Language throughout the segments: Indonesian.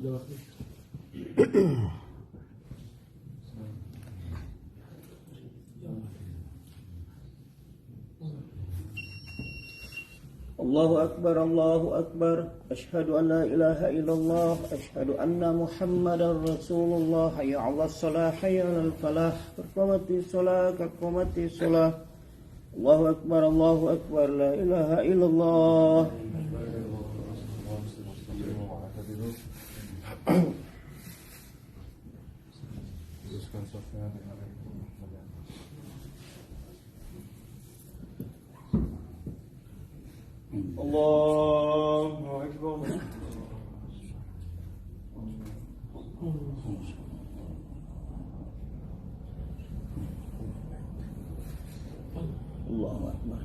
Allahu Akbar, Allahu Akbar. Asyhadu an la ilaha illallah. Asyhadu anna Muhammadar Rasulullah. Hayya 'alas shalah, hayya 'alal falah. Qamatis shalah, qamatis shalah. Allahu Akbar, Allahu Akbar. La ilaha illallah. Allahu Akbar. Allahu Akbar.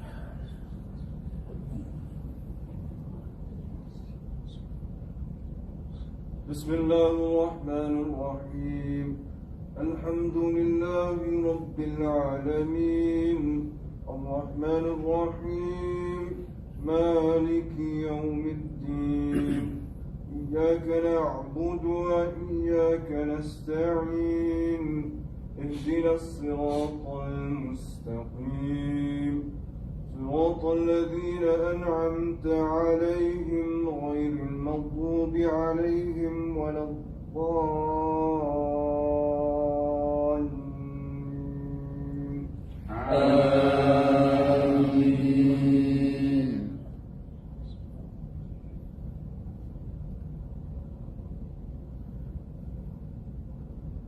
Bismillahirrahmanirrahim. Alhamdulillahi Rabbil Alamin. Ar-Rahmanir Rahim. مالك يوم الدين إياك نعبد وإياك نستعين اهدنا الصراط المستقيم صراط الذين أنعمت عليهم غير المغضوب عليهم ولا الضالين آمين.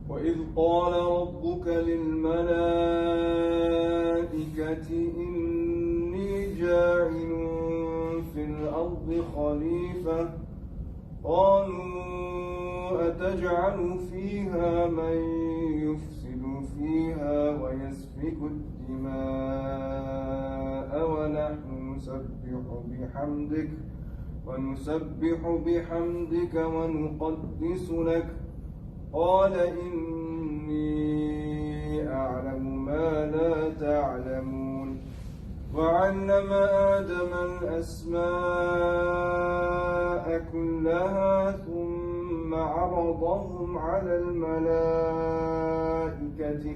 وإذ قال ربك للملائكة إني جاعل في الأرض خليفة قالوا أتجعل فيها من يفسد فيها ويسفك الدماء ونحن ونسبح بحمدك ونقدس لك قال إني أعلم ما لا تعلمون وعلم آدم الأسماء كلها ثم عرضهم على الملائكة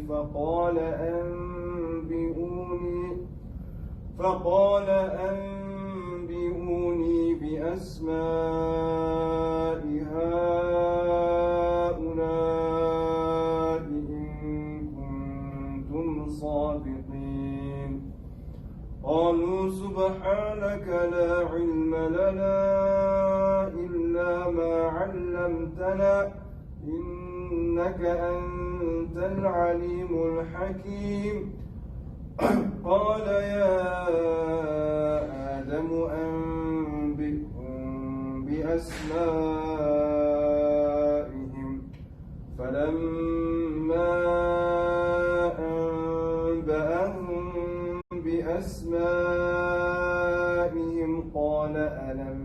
فقال أنبئوني بأسماء هؤلاء إن كنتم صادقين قالوا سبحانك لا علم لنا إلا ما علمتنا إنك أنت العليم الحكيم قال يا آدم أنبئهم بأسمائهم فلما أنبأهم بأسمائهم قال ألم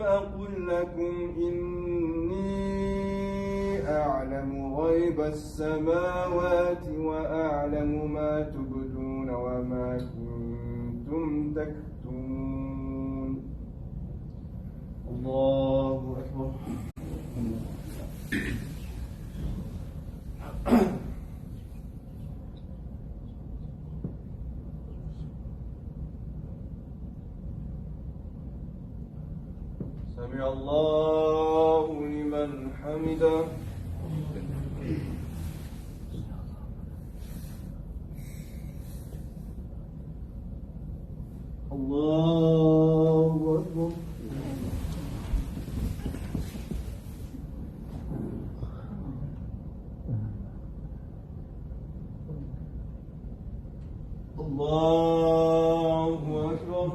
أقل لكم إني أعلم غيب السماوات وأعلم ما تبدون وما كنتم تكتمون الله أكبر. سمع الله لمن حمده. الله أكبر. الله أكبر.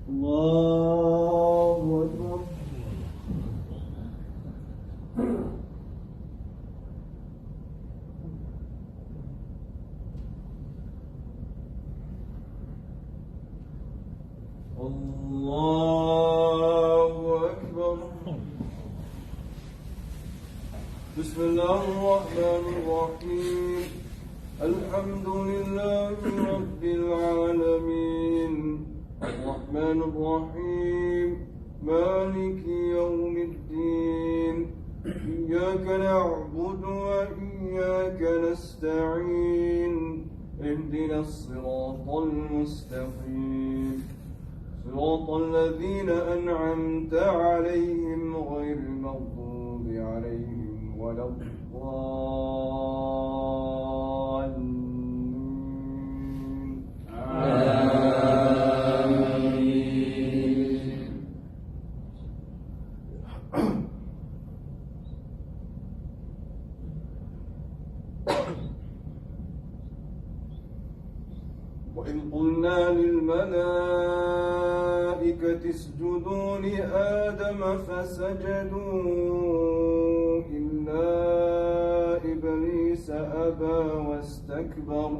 الله أكبر. الله أكبر. بسم الله الرحمن الرحيم. الحمد لله رب العالمين الرحمن الرحيم مالك يوم الدين إياك نعبد وإياك نستعين اهدنا الصراط المستقيم صراط الذين أنعمت عليهم غير المغضوب عليهم ولا الضالين آمين. وإذ قلنا للملائكة اسجدوا لآدم فسجدوا إلا إبليس أبى واستكبر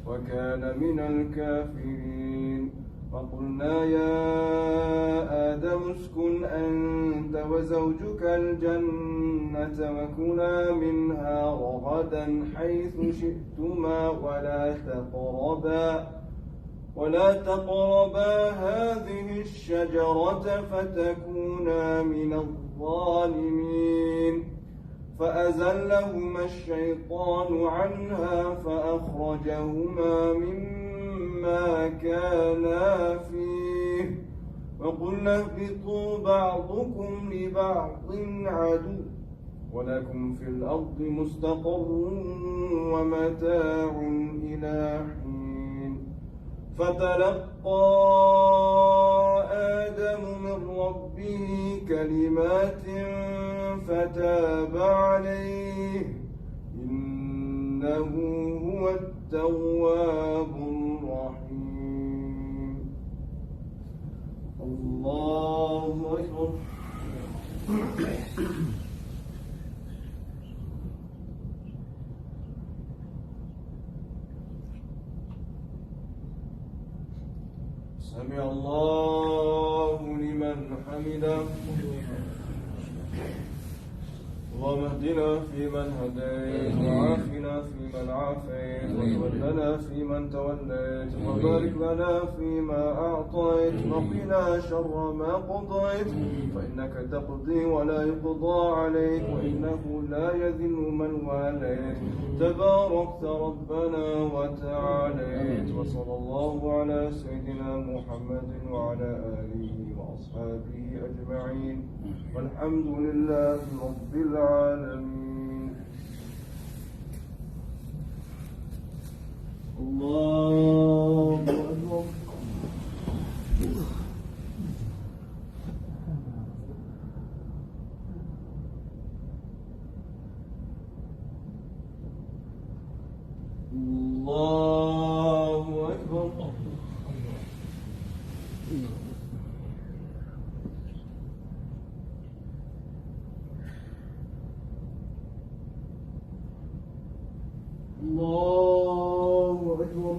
وكان من الكافرين فقلنا يا آدم اسكن أنت وزوجك الجنة وكلا منها رغدا حيث شئتما ولا تقربا هذه الشجرة فتكونا من الظالمين فأزلهما الشيطان عنها فأخرجهما مما كانا فيه وقلنا اهبطوا بعضكم لبعض عدو ولكم في الأرض مستقر ومتاع إلى حين فتلقى آدم من ربه كلمات فتاب عليه إنه هو التواب الرحيم. الله أكبر. سمع الله لمن حمده. اللهم اهدنا فيمن هديت وعافنا فيمن عافيت وتولنا فيمن توليت وبارك لنا فيما أعطيت وقنا شر ما قضيت فإنك تقضي ولا يقضى عليك وإنه لا يذل من واليت تباركت ربنا وتعاليت وصلى الله على سيدنا محمد وعلى آله وأصحابه أجمعين والحمد لله رب العالمين. الله أكبر. الله أكبر. الله أكبر.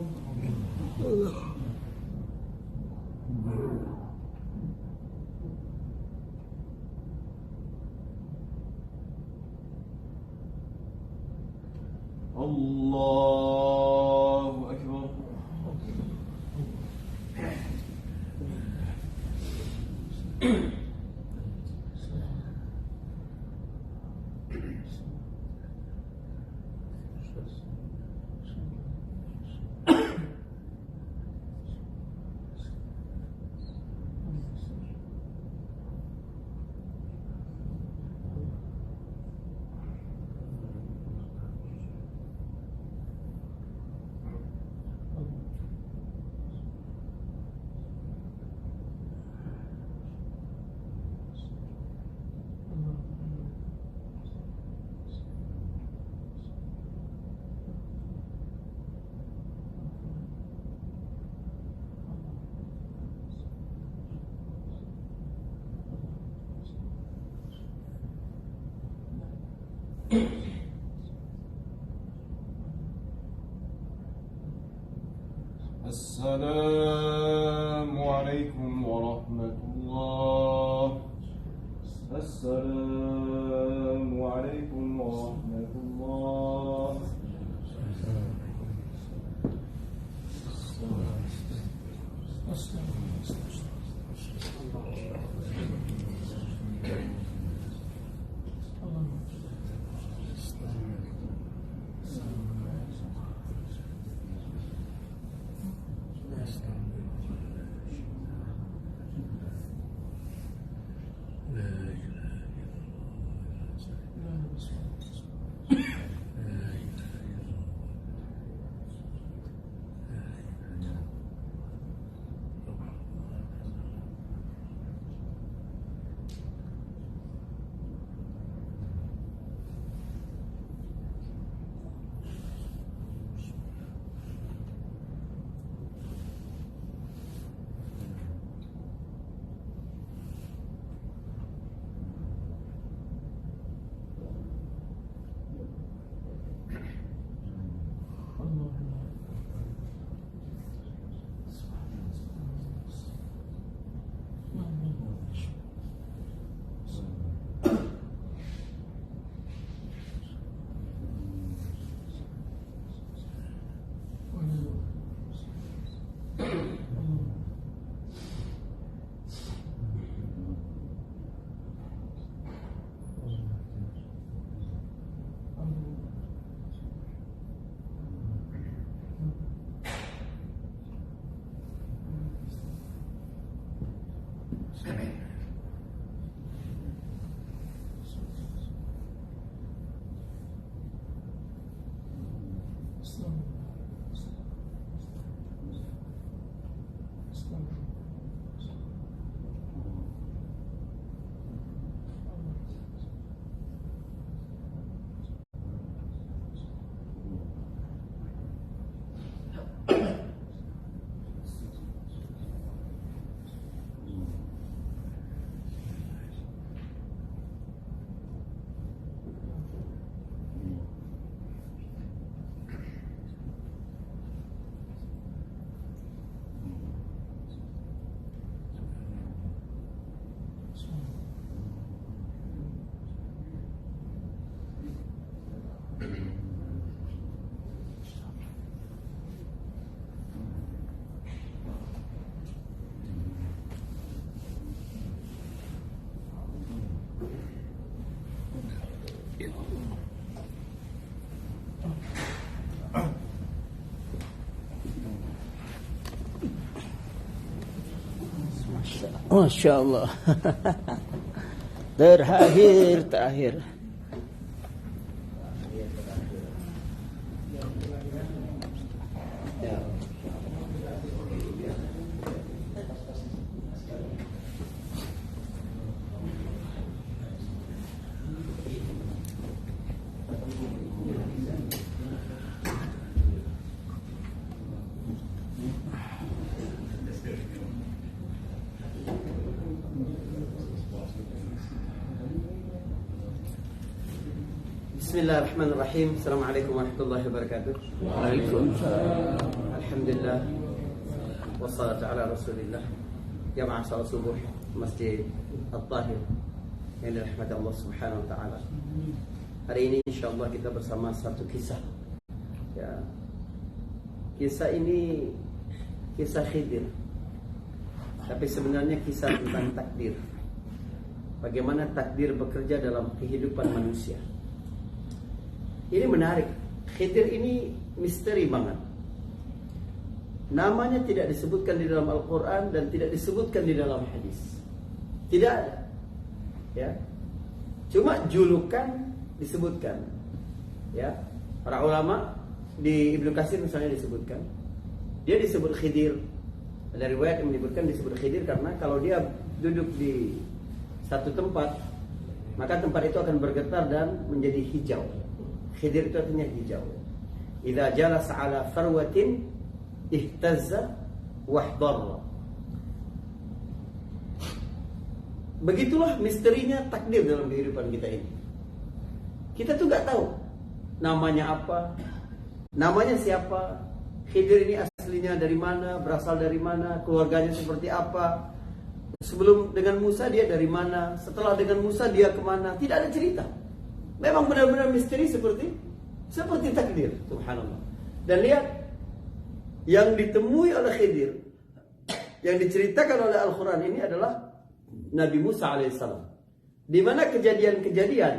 الله أكبر. السلام عليكم ورحمة الله. السلام عليكم ورحمة الله. Masya Allah. Terakhir. Bismillahirrahmanirrahim. Assalamualaikum warahmatullahi wabarakatuh. Waalaikumsalam. Alhamdulillah. Wassalatu ala rasulillah. Jamaah salat subuh Masjid At-Tahir yang dirahmati Allah Subhanahu wa taala. Hari ini insyaallah kita bersama satu kisah. Ya. Kisah ini kisah Khidir. Tapi sebenarnya kisah tentang takdir. Bagaimana takdir bekerja dalam kehidupan manusia. Ini menarik. Khidir ini misteri banget. Namanya tidak disebutkan di dalam Al-Quran dan tidak disebutkan di dalam hadis. Tidak ada. Ya. Cuma julukan disebutkan. Ya. Para ulama di Ibnu Katsir misalnya disebutkan. Dia disebut Khidir. Ada riwayat yang menyebutkan disebut Khidir karena kalau dia duduk di satu tempat, maka tempat itu akan bergetar dan menjadi hijau. Khidir itu artinya hijau. Idza jalasa ala farwatin ihtazza wahdharra. Begitulah misterinya takdir dalam kehidupan kita ini. Kita tuh gak tahu namanya apa, namanya siapa, Khidir ini aslinya dari mana, berasal dari mana, keluarganya seperti apa. Sebelum dengan Musa dia dari mana, setelah dengan Musa dia kemana, tidak ada cerita. Memang benar-benar misteri seperti takdir, subhanallah. Dan lihat yang ditemui oleh Khidir Yang diceritakan oleh Al-Quran ini adalah Nabi Musa alaihissalam. Di mana kejadian-kejadian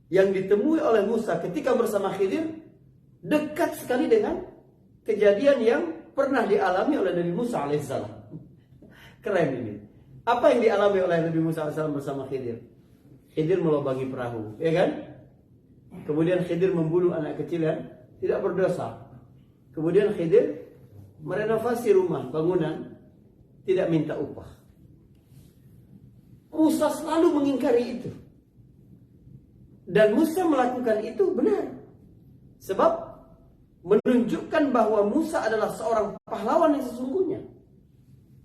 yang ditemui oleh Musa ketika bersama Khidir dekat sekali dengan kejadian yang pernah dialami oleh Nabi Musa alaihissalam. Keren ini. Apa yang dialami oleh Nabi Musa alaihissalam bersama Khidir? Khidir melobangi perahu, ya kan? Kemudian Khidir membunuh anak kecil yang tidak berdosa. Kemudian Khidir merenovasi rumah, bangunan, tidak minta upah. Musa selalu mengingkari itu. Dan Musa melakukan itu benar. Sebab menunjukkan bahwa Musa adalah seorang pahlawan yang sesungguhnya.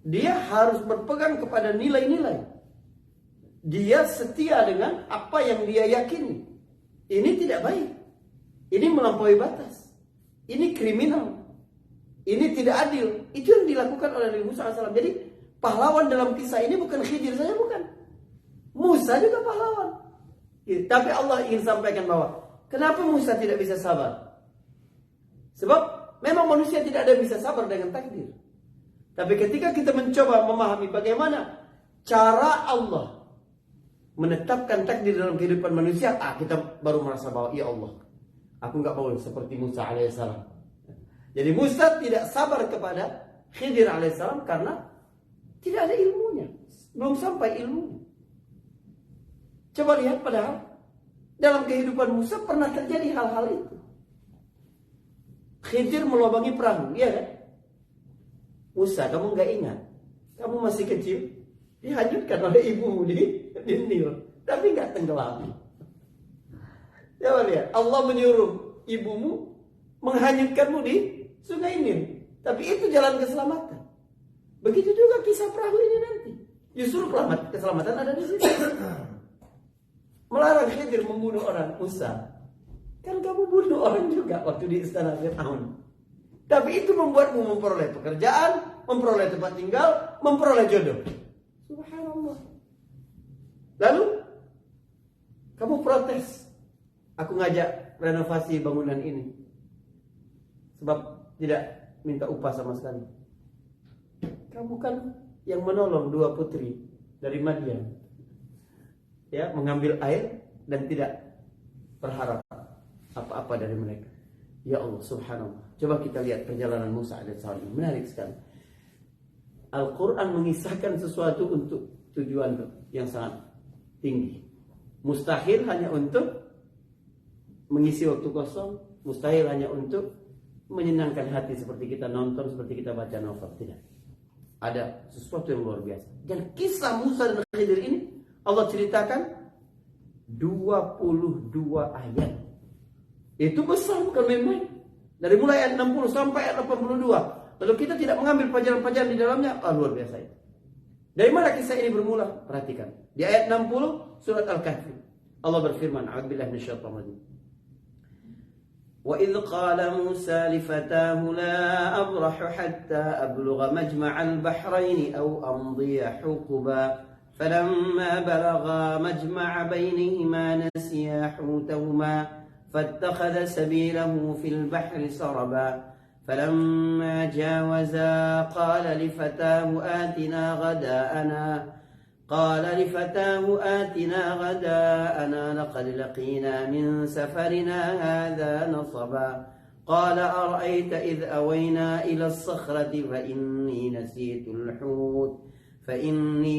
Dia harus berpegang kepada nilai-nilai. Dia setia dengan apa yang dia yakini. Ini tidak baik. Ini melampaui batas. Ini kriminal. Ini tidak adil. Itu yang dilakukan oleh Nabi Musa AS. Jadi pahlawan dalam kisah ini bukan Khidir saja, bukan. Musa juga pahlawan. Tapi Allah ingin sampaikan bahwa kenapa Musa tidak bisa sabar? Sebab memang manusia tidak ada yang bisa sabar dengan takdir. Tapi ketika kita mencoba memahami bagaimana cara Allah menetapkan takdir dalam kehidupan manusia, kita baru merasa bahwa ya Allah, aku nggak mau seperti Musa alaihissalam. Jadi Musa tidak sabar kepada Khidir alaihissalam karena tidak ada ilmunya, belum sampai ilmunya. Coba lihat, padahal dalam kehidupan Musa pernah terjadi hal-hal itu. Khidir melobangi perahu, iya kan? Musa, kamu nggak ingat? Kamu masih kecil, dihanyutkan oleh ibumu di Nil, tapi nggak tenggelam. Coba lihat, Allah menyuruh ibumu menghanyutkanmu di Sungai Nil, tapi itu jalan keselamatan. Begitu juga kisah perahu ini nanti. Justru keselamatan ada di situ. Melarang Khidir membunuh orang. Musa, kan kamu bunuh orang juga waktu di istana Fir'aun. Tapi itu membuatmu memperoleh pekerjaan, memperoleh tempat tinggal, memperoleh jodoh. Subhanallah. Lalu kamu protes, aku ngajak renovasi bangunan ini sebab tidak minta upah sama sekali. Kamu kan yang menolong dua putri dari Madian, ya, mengambil air dan tidak berharap apa-apa dari mereka. Ya Allah, subhanallah. Coba kita lihat perjalanan Musa alaihissalam. Menarik sekali. Al-Quran mengisahkan sesuatu untuk tujuan yang sangat tinggi. Mustahil hanya untuk mengisi waktu kosong. Mustahil hanya untuk menyenangkan hati seperti kita nonton, seperti kita baca novel. Tidak. Ada sesuatu yang luar biasa. Dan kisah Musa dan Khidir ini Allah ceritakan 22 ayat. Itu besar, bukan main-main. Dari mulai ayat 60 sampai ayat 82. Lalu kita tidak mengambil pelajaran-pelajaran di dalamnya, luar biasa itu. Dari mana kisah ini bermula? Perhatikan. Di ayat 60 surat Al-Kahfi. Allah berfirman, a'udzubillahi minasyaitonir rajim. Wa idh qala Musa li fatahu la abrahu hatta ablugha majma'al bahrain aw amdiya huquba. فلما بلغا مجمع بينهما نسيا حوتهما فاتخذ سبيله في البحر سربا فلما جاوزا قال لفتاه آتنا غداءنا لقد لقينا من سفرنا هذا نصبا قال أرأيت إذ أوينا إلى الصخرة فإني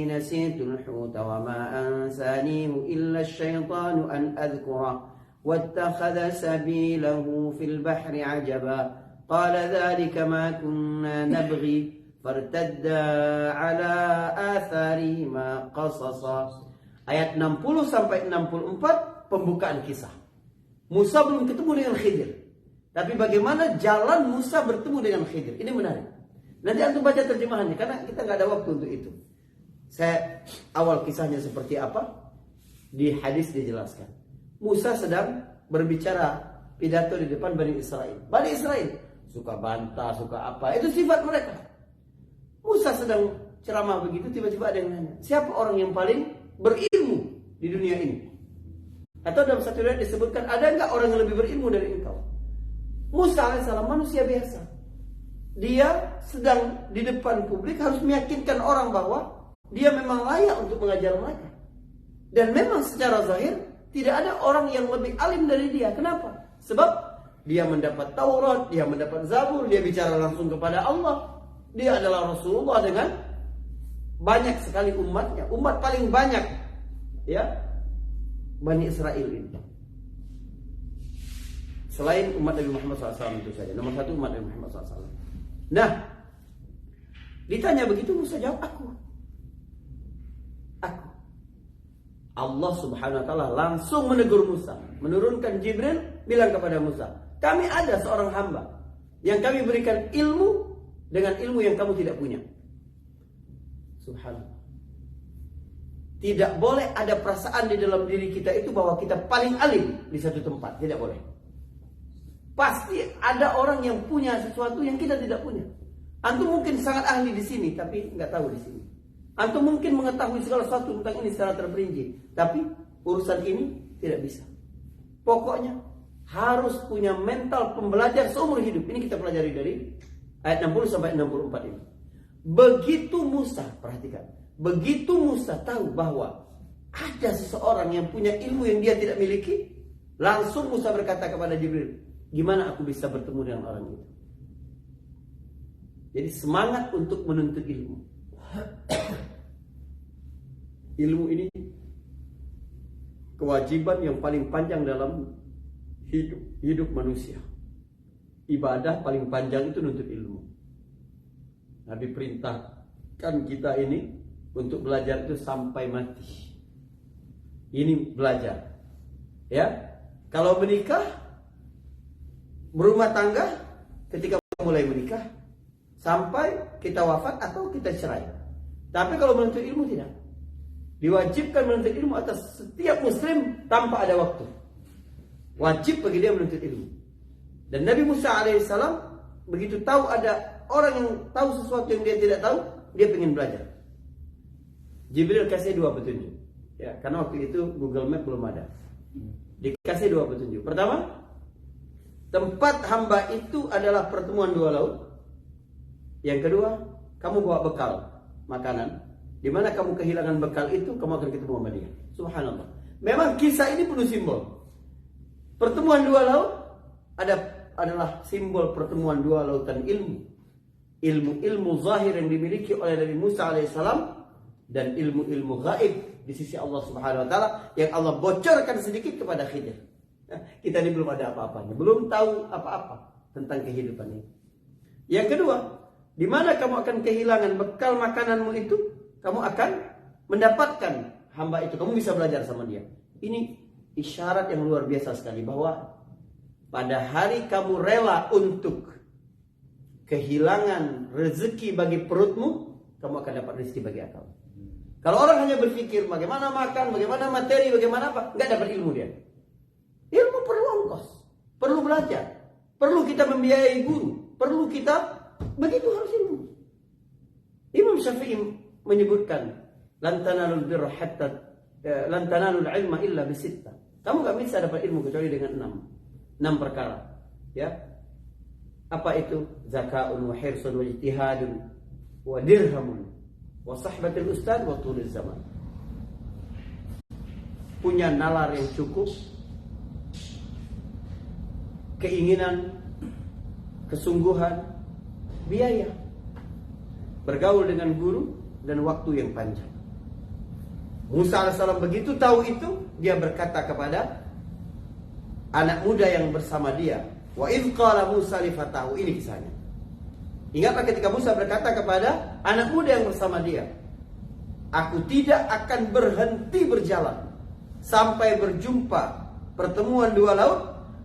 نسيت الحوت وما أنسانيه إلا الشيطان أن أذكره واتخذ سبيله في البحر عجبا قال ذلك ما كنا نبغي فارتدا على آثارهما قصصا. Ayat 60 sampai 64 pembukaan kisah. Musa belum ketemu dengan Khidir, tapi bagaimana jalan Musa bertemu dengan Khidir. Ini menarik. Nanti antum baca terjemahannya karena kita nggak ada waktu untuk itu. Saya awal kisahnya seperti apa di hadis dijelaskan. Musa sedang berbicara pidato di depan Bani Israel. Bani Israel suka bantah, suka apa, itu sifat mereka. Musa sedang ceramah begitu, tiba-tiba ada yang nanya, siapa orang yang paling berilmu di dunia ini? Atau dalam satu riwayat disebutkan, ada nggak orang yang lebih berilmu dari engkau? Musa alaihissalam manusia biasa. dia sedang di depan publik harus meyakinkan orang bahwa dia memang layak untuk mengajar mereka. Dan memang secara zahir tidak ada orang yang lebih alim dari dia. Kenapa? Sebab dia mendapat Taurat, dia mendapat Zabur, dia bicara langsung kepada Allah. Dia adalah Rasulullah dengan banyak sekali umatnya. Umat paling banyak, ya, Bani Israel ini. Selain umat Nabi Muhammad SAW itu saja. Nomor satu umat Nabi Muhammad SAW. Nah, ditanya begitu Musa jawab aku. Allah Subhanahu wa taala langsung menegur Musa, menurunkan Jibril bilang kepada Musa, kami ada seorang hamba yang kami berikan ilmu dengan ilmu yang kamu tidak punya. Subhanallah. Tidak boleh ada perasaan di dalam diri kita itu bahwa kita paling alim di satu tempat, tidak boleh. Pasti ada orang yang punya sesuatu yang kita tidak punya. Antum mungkin sangat ahli di sini tapi nggak tahu di sini. Antum mungkin mengetahui segala sesuatu tentang ini secara terperinci, tapi urusan ini tidak bisa. Pokoknya harus punya mental pembelajar seumur hidup. Ini kita pelajari dari ayat 60 sampai 64 ini. Begitu Musa, perhatikan, begitu Musa tahu bahwa ada seseorang yang punya ilmu yang dia tidak miliki, langsung Musa berkata kepada Jibril, gimana aku bisa bertemu dengan orang itu? Jadi semangat untuk menuntut ilmu. Ilmu ini kewajiban yang paling panjang dalam hidup manusia. Ibadah paling panjang itu nuntut ilmu. Nabi perintahkan kita ini untuk belajar itu sampai mati. Ini belajar. Ya. Kalau menikah, berumah tangga, ketika mulai menikah sampai kita wafat atau kita cerai. Tapi kalau menuntut ilmu tidak. Diwajibkan menuntut ilmu atas setiap muslim tanpa ada waktu. Wajib bagi dia menuntut ilmu. Dan Nabi Musa alaihissalam begitu tahu ada orang yang tahu sesuatu yang dia tidak tahu, dia ingin belajar. Jibril kasih dua petunjuk. Ya, karena waktu itu Google Map belum ada. Dikasih dua petunjuk. Pertama, tempat hamba itu adalah pertemuan dua laut. Yang kedua, kamu bawa bekal makanan. Di mana kamu kehilangan bekal itu, kamu akan ketemu sama dia. Subhanallah. Memang kisah ini penuh simbol. Pertemuan dua laut adalah simbol pertemuan dua lautan ilmu. Ilmu-ilmu zahir yang dimiliki oleh Nabi Musa alaihissalam dan ilmu-ilmu gaib di sisi Allah Subhanahu wa taala yang Allah bocorkan sedikit kepada Khidir. Nah, kita ini belum ada apa-apanya, belum tahu apa-apa tentang kehidupan ini. Yang kedua, di mana kamu akan kehilangan bekal makananmu itu, kamu akan mendapatkan hamba itu. Kamu bisa belajar sama dia. Ini isyarat yang luar biasa sekali bahwa pada hari kamu rela untuk kehilangan rezeki bagi perutmu, kamu akan dapat rezeki bagi akal. Kalau orang hanya berpikir bagaimana makan, bagaimana materi, bagaimana apa, nggak dapat ilmu dia. Ilmu perlu ongkos, perlu belajar, perlu kita membiayai guru, perlu kita, begitu harus ilmu. Imam Syafi'i menyebutkan, lan tanalul birra hatta lan tanalul ilma illa bisitta. Kamu nggak bisa dapat ilmu kecuali dengan 6 perkara. Ya, apa itu? Zakaun wa hirsun wa ijtihadun wa dirhamun wa sahbatul ustad wa tulul zaman. Punya nalar yang cukup, keinginan, kesungguhan, biaya, bergaul dengan guru, dan waktu yang panjang. Musa AS begitu tahu itu, dia berkata kepada anak muda yang bersama dia, wa idh qala Musa li fatahu, ini kisahnya. Ingatlah ketika Musa berkata kepada anak muda yang bersama dia, aku tidak akan berhenti berjalan sampai berjumpa pertemuan dua laut,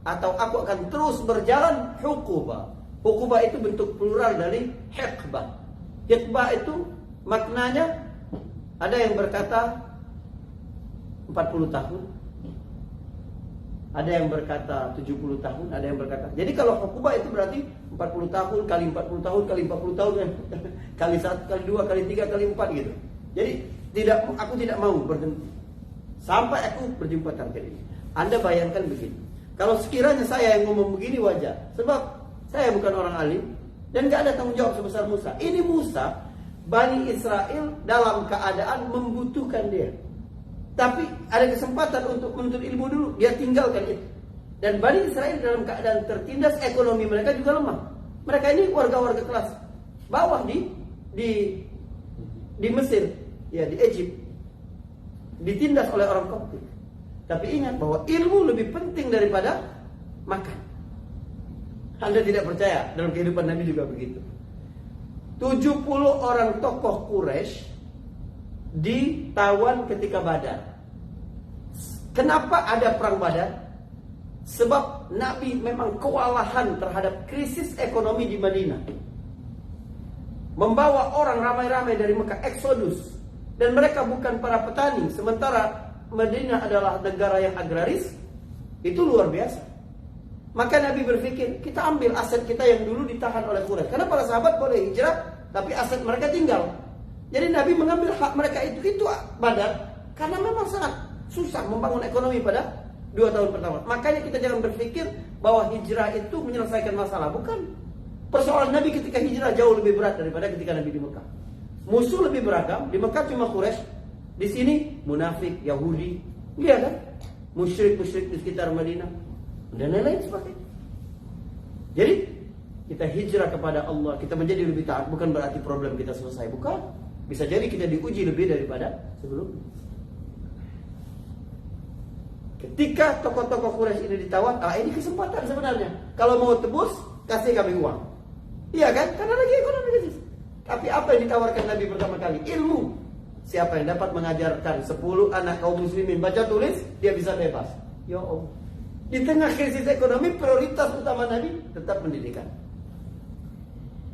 atau aku akan terus berjalan hukuba. Hukuba itu bentuk plural dari hiqbah. Hiqbah itu maknanya, ada yang berkata 40 tahun, ada yang berkata 70 tahun, ada yang berkata. Jadi kalau hukubah itu berarti 40 tahun kali 40 tahun kali 40 tahun kali 1 kali 2 kali 3 kali 4 gitu. Jadi aku tidak mau berhenti sampai aku berjumpa target ini. Anda bayangkan begini. Kalau sekiranya saya yang ngomong begini wajar, sebab saya bukan orang alim, Dan gak ada tanggung jawab sebesar Musa. Ini Musa, Bani Israel dalam keadaan membutuhkan dia. Tapi ada kesempatan untuk menuntut ilmu dulu, dia tinggalkan itu. Dan Bani Israel dalam keadaan tertindas, ekonomi mereka juga lemah. Mereka ini warga-warga kelas bawah di Mesir, ya di Egypt. Ditindas oleh orang Koptik. Tapi ingat bahwa ilmu lebih penting daripada makan. Anda tidak percaya, dalam kehidupan Nabi juga begitu. 70 orang tokoh Quraisy ditawan ketika Badar. Kenapa ada perang Badar? Sebab Nabi memang kewalahan terhadap krisis ekonomi di Madinah. Membawa orang ramai-ramai dari Mekah, eksodus. Dan mereka bukan para petani. Sementara Madinah adalah negara yang agraris. Itu luar biasa. Maka Nabi berpikir, kita ambil aset kita yang dulu ditahan oleh Quraisy. Karena para sahabat boleh hijrah, tapi aset mereka tinggal. Jadi Nabi mengambil hak mereka itu Badar. Karena memang sangat susah membangun ekonomi pada 2 tahun pertama. Makanya kita jangan berpikir bahwa hijrah itu menyelesaikan masalah. Bukan. Persoalan Nabi ketika hijrah jauh lebih berat daripada ketika Nabi di Mekah. Musuh lebih beragam. Di Mekah cuma Quraisy. Di sini munafik, Yahudi. Lihat kan? Musyrik-musyrik di sekitar Madinah. Dan lain-lain sebagainya. Jadi kita hijrah kepada Allah, kita menjadi lebih taat, bukan berarti problem kita selesai. Bukan. Bisa jadi kita diuji lebih daripada sebelumnya. Ketika tokoh-tokoh Quraisy ini ditawan, ini kesempatan sebenarnya. Kalau mau tebus, kasih kami uang. Iya kan? Karena lagi ekonomi krisis. Tapi apa yang ditawarkan Nabi pertama kali? Ilmu. Siapa yang dapat mengajarkan 10 anak kaum muslimin baca tulis, dia bisa bebas. Ya Allah. Di tengah krisis ekonomi, prioritas utama Nabi tetap pendidikan.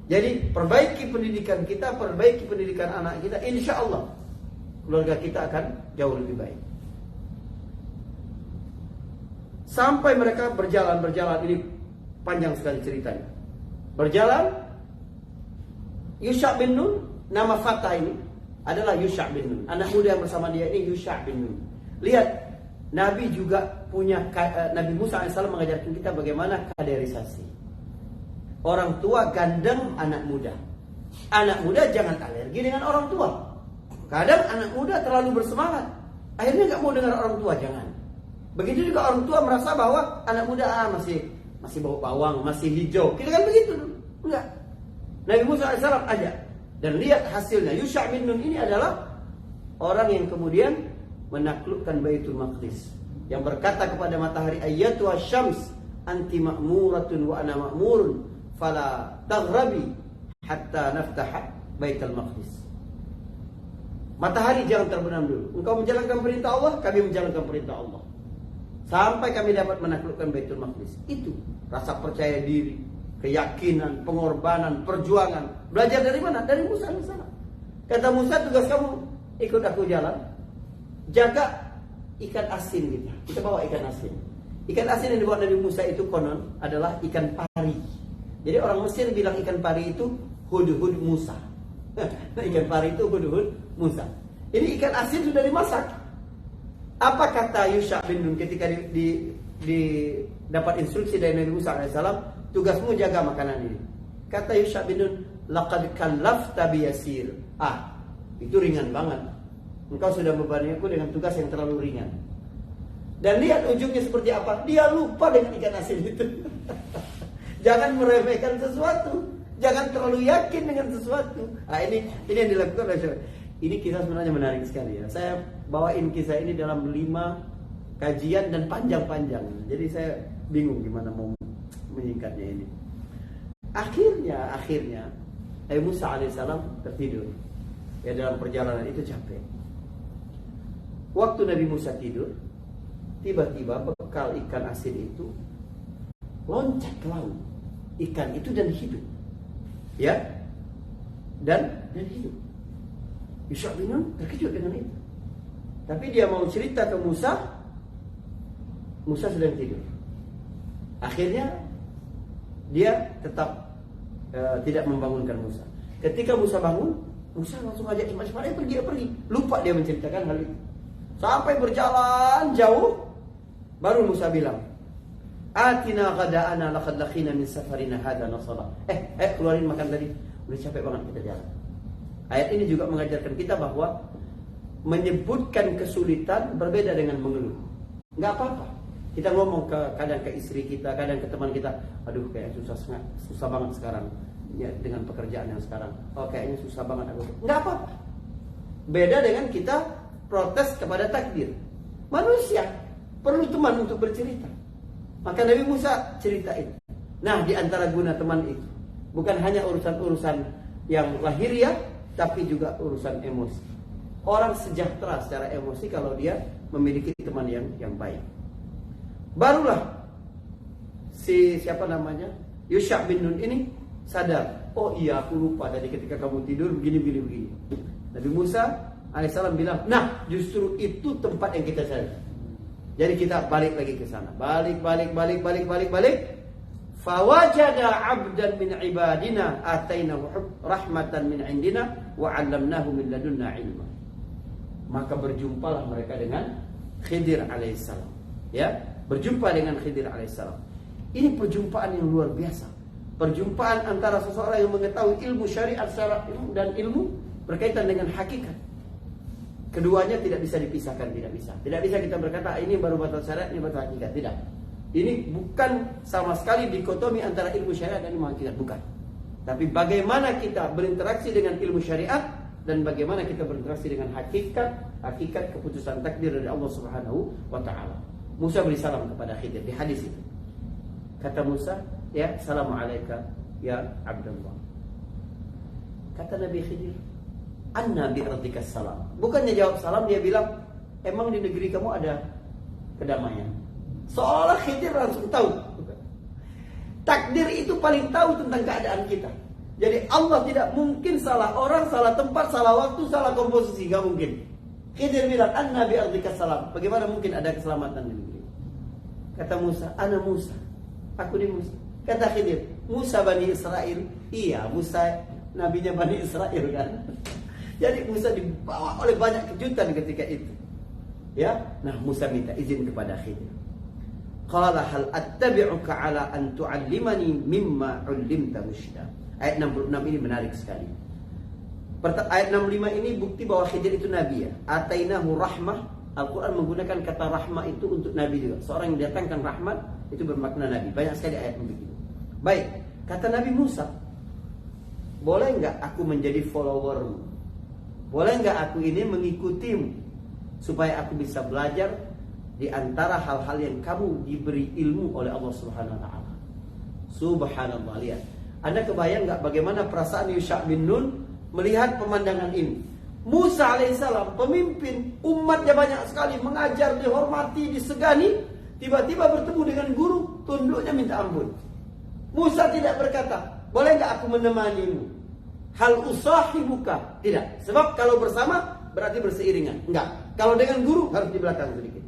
Jadi perbaiki pendidikan kita, perbaiki pendidikan anak kita, insya Allah keluarga kita akan jauh lebih baik. Sampai mereka berjalan, ini panjang sekali ceritanya. Berjalan, Yusha bin Nun, nama Fatah ini adalah Yusha bin Nun. Anak muda yang bersama dia ini Yusha bin Nun. Lihat, Nabi juga punya, Nabi Musa AS mengajarkan kita bagaimana kaderisasi. Orang tua gandeng anak muda. Anak muda jangan alergi dengan orang tua. Kadang anak muda terlalu bersemangat, akhirnya gak mau dengar orang tua, jangan. Begitu juga orang tua merasa bahwa anak muda masih bau bawang, masih hijau. Kita kan begitu dulu. Enggak. Nabi Musa AS ajak. Dan lihat hasilnya. Yusha bin Nun ini adalah orang yang kemudian menaklukkan Baitul Maqdis, yang berkata kepada matahari, ayyatu asyams anti ma'muratun wa ana ma'murun fala taghrabi hatta naftaha Baitul Maqdis. Matahari jangan terbenam dulu. Engkau menjalankan perintah Allah, kami menjalankan perintah Allah. Sampai kami dapat menaklukkan Baitul Maqdis. Itu rasa percaya diri, keyakinan, pengorbanan, perjuangan. Belajar dari mana? Dari Musa AS. Kata Musa, tugas kamu ikut aku jalan, jaga ikan asin kita. Kita bawa ikan asin. Ikan asin yang dibawa Nabi Musa itu konon adalah ikan pari. Jadi orang Mesir bilang ikan pari itu hudhud Musa. Ikan pari itu hudhud Musa. Ini ikan asin sudah dimasak. Apa kata Yusha bin Nun ketika dapat instruksi dari Nabi Musa AS, tugasmu jaga makanan ini. Kata Yusha bin Nun, laqad kallafta biyasir. Itu ringan banget. Engkau sudah membebani aku dengan tugas yang terlalu ringan. Dan lihat ujungnya seperti apa. Dia lupa dengan ikan asin itu. Jangan meremehkan sesuatu. Jangan terlalu yakin dengan sesuatu. Ini yang dilakukan oleh saya. Ini kisah sebenarnya menarik sekali ya. Saya bawain kisah ini dalam 5 kajian dan panjang-panjang. Jadi saya bingung gimana mau menyingkatnya ini. Akhirnya Nabi Musa alaihissalam tertidur. Ya, dalam perjalanan itu capek. Waktu Nabi Musa tidur, tiba-tiba bekal ikan asin itu loncat ke laut. Ikan itu dan hidup. Ya. Dan hidup. Yusha bin Nun terkejut dengan itu. Tapi dia mau cerita ke Musa, Musa sedang tidur. Akhirnya dia tetap tidak membangunkan Musa. Ketika Musa bangun, Musa langsung ajak Ismail pergi. Lupa dia menceritakan hal itu. Sampai berjalan jauh, baru Musa bilang, Atina ghada'ana laqad laqina min safarina hadza nasaba. Keluarin makan tadi. Udah capek banget kita jalan. Ayat ini juga mengajarkan kita bahwa menyebutkan kesulitan berbeda dengan mengeluh. Enggak apa-apa. Kita ngomong kadang ke istri kita, kadang ke teman kita, aduh kayak susah banget sekarang ya, dengan pekerjaan yang sekarang. Oh kayaknya susah banget aku. Enggak apa-apa. Beda dengan kita protes kepada takdir. Manusia perlu teman untuk bercerita. Maka Nabi Musa ceritain. Nah, di antara guna teman itu bukan hanya urusan-urusan yang lahiriah, tapi juga urusan emosi. Orang sejahtera secara emosi kalau dia memiliki teman yang baik. Barulah siapa namanya? Yusha bin Nun ini sadar. Oh iya, aku lupa tadi ketika kamu tidur begini. Nabi Musa alaihissalam bilang, nah justru itu tempat yang kita cari. Jadi kita balik lagi ke sana. Balik. Fawajada 'abdan min ibadina atainahu rahmatan min indina wa 'allamnahu min ladunna ilma. Maka berjumpalah mereka dengan Khidir alaihissalam. Ya, berjumpa dengan Khidir alaihissalam. Ini perjumpaan yang luar biasa. Perjumpaan antara seseorang yang mengetahui ilmu syariat dan ilmu berkaitan dengan hakikat. Keduanya tidak bisa dipisahkan, tidak bisa. Tidak bisa kita berkata ini baru batas syariat, ini batas hakikat. Tidak. Ini bukan sama sekali dikotomi antara ilmu syariat dan ilmu hakikat, bukan. Tapi bagaimana kita berinteraksi dengan ilmu syariat dan bagaimana kita berinteraksi dengan hakikat keputusan takdir dari Allah Subhanahu wa taala. Musa beri salam kepada Khidir di hadis itu. Kata Musa, ya, "Assalamualaikum ya Abdullah." Kata Nabi Khidir, "Anna bi ardika salam." Bukannya jawab salam, dia bilang, "Emang di negeri kamu ada kedamaian?" Seolah Khidir langsung tahu. Takdir itu paling tahu tentang keadaan kita. Jadi Allah tidak mungkin salah orang, salah tempat, salah waktu, salah komposisi, gak mungkin. Khidir bilang, "Anna bi ardika salam." Bagaimana mungkin ada keselamatan di negeri? Kata Musa, "Ana Musa." Aku di Musa. Kata Khidir, "Musa Bani Israel." Iya, Musa nabinya Bani Israel kan. Jadi Musa dibawa oleh banyak kejutan ketika itu. Ya, nah Musa minta izin kepada Khidir. Qala hal attabi'uka ala an tu'allimani mimma 'ullimta rusyda. Ayat 66 ini menarik sekali. Ayat 65 ini bukti bahwa Khidir itu nabi ya. Atainahu rahmah. Al-Quran menggunakan kata rahmah itu untuk nabi juga. Seorang yang datangkan rahmat itu bermakna nabi. Banyak sekali ayat begitu. Baik, kata Nabi Musa, boleh enggak aku menjadi followermu? Boleh enggak aku ini mengikutimu supaya aku bisa belajar di antara hal-hal yang kamu diberi ilmu oleh Allah Subhanahu wa taala. Subhanallah, lihat. Anda kebayang enggak bagaimana perasaan Yusha bin Nun melihat pemandangan ini? Musa alaihissalam, pemimpin, umatnya banyak sekali, mengajar, dihormati, disegani, tiba-tiba bertemu dengan guru, tunduknya minta ampun. Musa tidak berkata, "Boleh enggak aku menemanimu?" Hal usahibuka, tidak. Sebab kalau bersama berarti berseiringan. Enggak. Kalau dengan guru harus di belakang sedikit.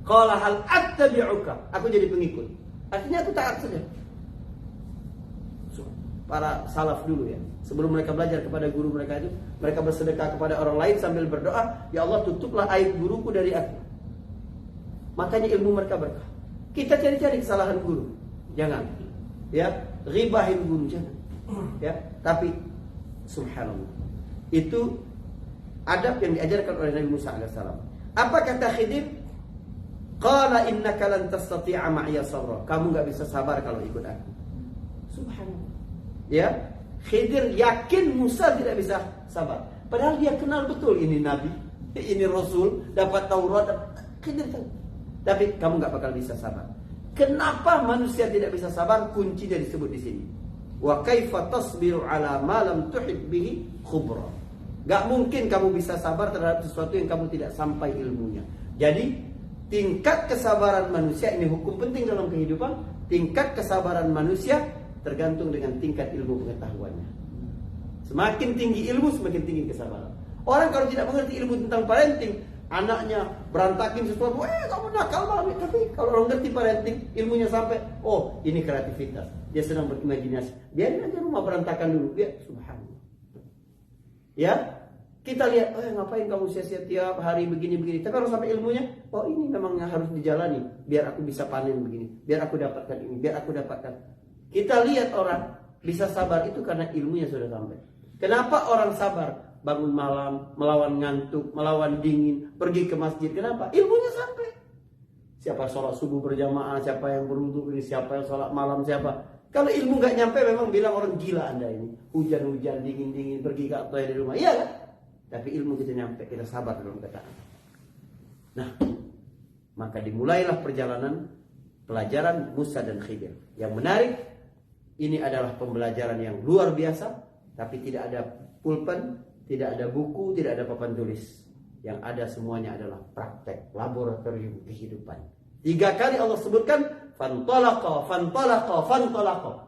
Qala hal attabi'uka, aku jadi pengikut. Artinya aku taat saja. Para salaf dulu ya, sebelum mereka belajar kepada guru mereka itu, mereka bersedekah kepada orang lain sambil berdoa, "Ya Allah, tutuplah aib guruku dari aku." Makanya ilmu mereka berkah. Kita cari-cari kesalahan guru, jangan. Ya, ghibahin guru jangan. Ya, tapi subhanallah, itu adab yang diajarkan oleh Nabi Musa alaihissalam. Apa kata Khidir? Qala innaka lan tastati'a ma'iya sabra. Kamu enggak bisa sabar kalau ikut aku. Subhanallah. Ya, Khidir yakin Musa tidak bisa sabar. Padahal dia kenal betul ini nabi, ini rasul, dapat Taurat. Khidir tahu. Tapi kamu enggak bakal bisa sabar. Kenapa manusia tidak bisa sabar? Kuncinya disebut di sini. Wa kaifa tasbiru ala ma lam tuhit bihi khubra. Gak mungkin kamu bisa sabar terhadap sesuatu yang kamu tidak sampai ilmunya. Jadi tingkat kesabaran manusia, ini hukum penting dalam kehidupan. Tingkat kesabaran manusia tergantung dengan tingkat ilmu pengetahuannya. Semakin tinggi ilmu, semakin tinggi kesabaran. Orang kalau tidak mengerti ilmu tentang parenting, anaknya berantakin sesuatu, kamu nakal banget. Tapi kalau orang ngerti parenting, ilmunya sampai, oh ini kreativitas, dia sedang berimajinasi. Biarin aja rumah berantakan dulu, biar subhanallah. Ya, Kita lihat, ngapain kamu sia-sia tiap hari begini-begini. Tapi harus sampai ilmunya, oh ini memang yang harus dijalani. Biar aku bisa panen begini. Biar aku dapatkan ini. Biar aku dapatkan. Kita lihat orang bisa sabar itu karena ilmunya sudah sampai. Kenapa orang sabar? Bangun malam, melawan ngantuk, melawan dingin, pergi ke masjid. Kenapa? Ilmunya sampai. Siapa sholat subuh berjamaah, siapa yang berwudu ini, siapa yang sholat malam, siapa. Kalau ilmu nggak nyampe memang bilang orang gila Anda ini. Hujan-hujan, dingin-dingin, pergi ke toilet di rumah. Iya kan? Tapi ilmu kita nyampe, kita sabar dalam keadaan. Nah, maka dimulailah perjalanan pelajaran Musa dan Khidir. Yang menarik, ini adalah pembelajaran yang luar biasa, tapi tidak ada pulpen, tidak ada buku, tidak ada papan tulis. Yang ada semuanya adalah praktek, laboratorium kehidupan. 3 kali Allah sebutkan, fantalaqa, fantalaqa, fantalaqa.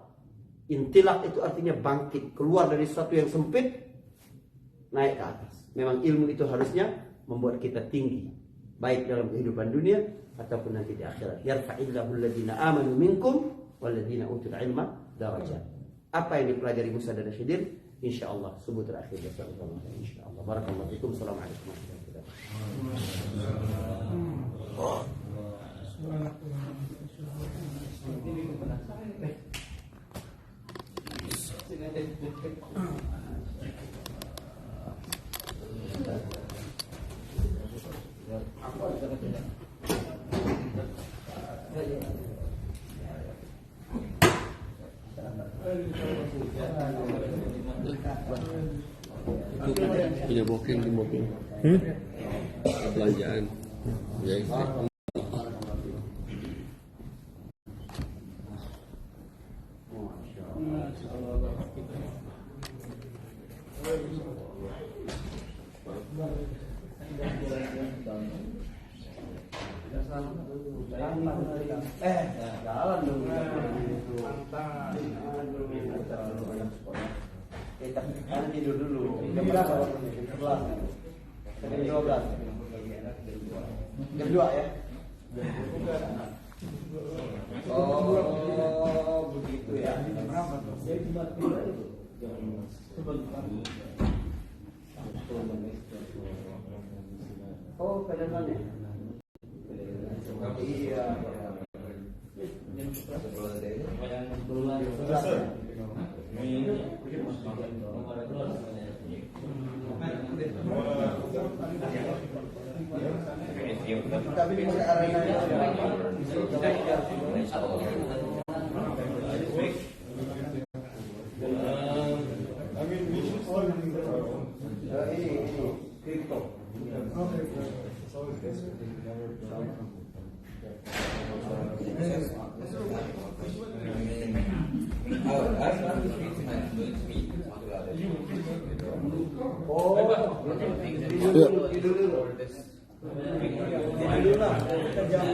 Intilaq itu artinya bangkit, keluar dari sesuatu yang sempit, naik ke atas. Memang ilmu itu harusnya membuat kita tinggi, baik dalam kehidupan dunia ataupun nanti di akhirat. Yarfa'illahu alladhina amanu minkum walladhina utul ilma darajat. Apa yang dipelajari Musa dan Khidir? Insyaallah subuh terakhir bersama insyaallah. Barakallahu fikum. Assalamualaikum warahmatullahi wabarakatuh. Punya booking di mobil. Belanjaan. Ya. Jalan dulu. Kita tidur dulu. Jam berapa? 11. Jam 12. Jam 2 ya? Oh, begitu ya. Oh, pedalannya. Iya. Tapi di arena ini kripto. Tidur dulu. Kita jam